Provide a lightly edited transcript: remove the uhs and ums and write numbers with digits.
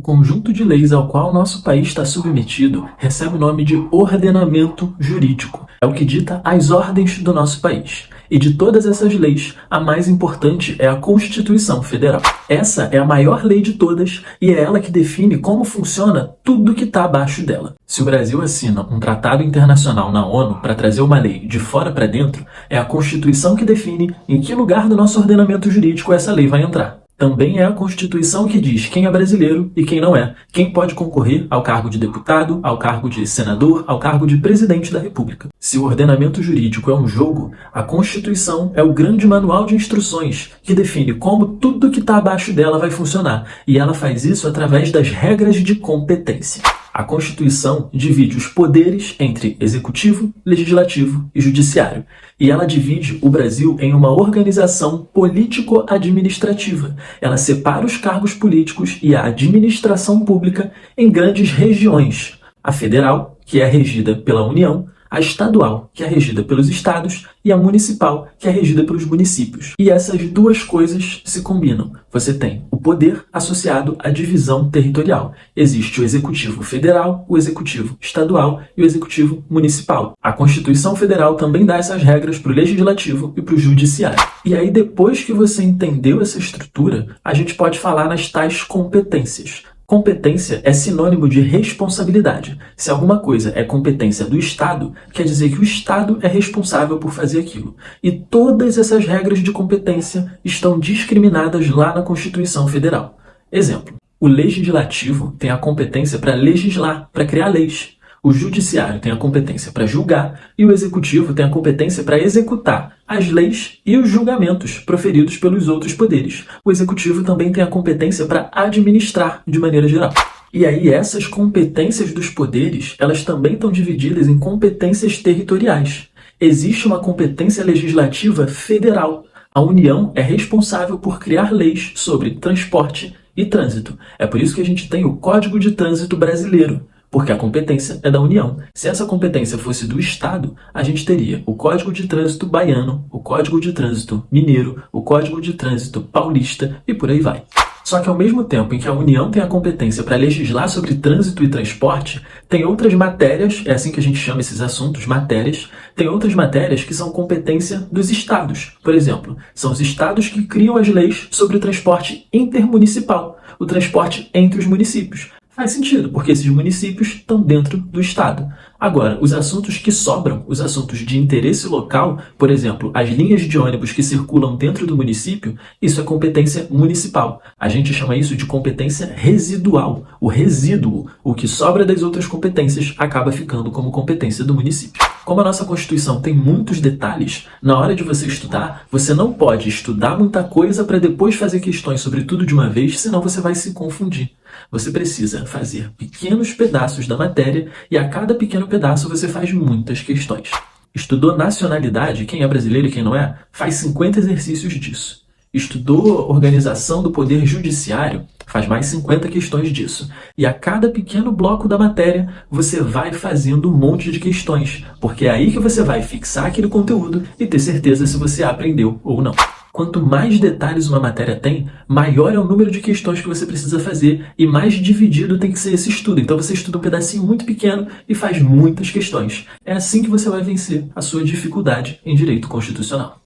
conjunto de leis ao qual nosso país está submetido recebe o nome de ordenamento jurídico. É o que dita as ordens do nosso país. E de todas essas leis, a mais importante é a Constituição Federal. Essa é a maior lei de todas e é ela que define como funciona tudo que está abaixo dela. Se o Brasil assina um tratado internacional na ONU para trazer uma lei de fora para dentro, é a Constituição que define em que lugar do nosso ordenamento jurídico essa lei vai entrar. Também é a Constituição que diz quem é brasileiro e quem não é, quem pode concorrer ao cargo de deputado, ao cargo de senador, ao cargo de presidente da República. Se o ordenamento jurídico é um jogo, a Constituição é o grande manual de instruções que define como tudo que está abaixo dela vai funcionar, e ela faz isso através das regras de competência. A Constituição divide os poderes entre executivo, legislativo e judiciário. E ela divide o Brasil em uma organização político-administrativa. Ela separa os cargos políticos e a administração pública em grandes regiões. A federal, que é regida pela União, a estadual, que é regida pelos estados, e a municipal, que é regida pelos municípios. E essas duas coisas se combinam. Você tem o poder associado à divisão territorial. Existe o executivo federal, o executivo estadual e o executivo municipal. A Constituição Federal também dá essas regras para o legislativo e para o judiciário. E aí, depois que você entendeu essa estrutura, a gente pode falar nas tais competências. Competência é sinônimo de responsabilidade. Se alguma coisa é competência do Estado, quer dizer que o Estado é responsável por fazer aquilo. E todas essas regras de competência estão discriminadas lá na Constituição Federal. Exemplo, o Legislativo tem a competência para legislar, para criar leis. O Judiciário tem a competência para julgar e o Executivo tem a competência para executar as leis e os julgamentos proferidos pelos outros poderes. O Executivo também tem a competência para administrar de maneira geral. E aí essas competências dos poderes, elas também estão divididas em competências territoriais. Existe uma competência legislativa federal. A União é responsável por criar leis sobre transporte e trânsito. É por isso que a gente tem o Código de Trânsito Brasileiro, porque a competência é da União. Se essa competência fosse do Estado, a gente teria o Código de Trânsito Baiano, o Código de Trânsito Mineiro, o Código de Trânsito Paulista e por aí vai. Só que ao mesmo tempo em que a União tem a competência para legislar sobre trânsito e transporte, tem outras matérias, é assim que a gente chama esses assuntos, matérias, tem outras matérias que são competência dos estados. Por exemplo, são os estados que criam as leis sobre o transporte intermunicipal, o transporte entre os municípios. Faz sentido, porque esses municípios estão dentro do Estado. Agora, os assuntos que sobram, os assuntos de interesse local, por exemplo, as linhas de ônibus que circulam dentro do município, isso é competência municipal. A gente chama isso de competência residual. O resíduo, o que sobra das outras competências, acaba ficando como competência do município. Como a nossa Constituição tem muitos detalhes, na hora de você estudar, você não pode estudar muita coisa para depois fazer questões sobre tudo de uma vez, senão você vai se confundir. Você precisa fazer pequenos pedaços da matéria e a cada pequeno pedaço você faz muitas questões. Estudou nacionalidade, quem é brasileiro e quem não é, faz 50 exercícios disso. Estudou organização do poder judiciário, faz mais 50 questões disso. E a cada pequeno bloco da matéria, você vai fazendo um monte de questões, porque é aí que você vai fixar aquele conteúdo e ter certeza se você aprendeu ou não. Quanto mais detalhes uma matéria tem, maior é o número de questões que você precisa fazer e mais dividido tem que ser esse estudo. Então você estuda um pedacinho muito pequeno e faz muitas questões. É assim que você vai vencer a sua dificuldade em direito constitucional.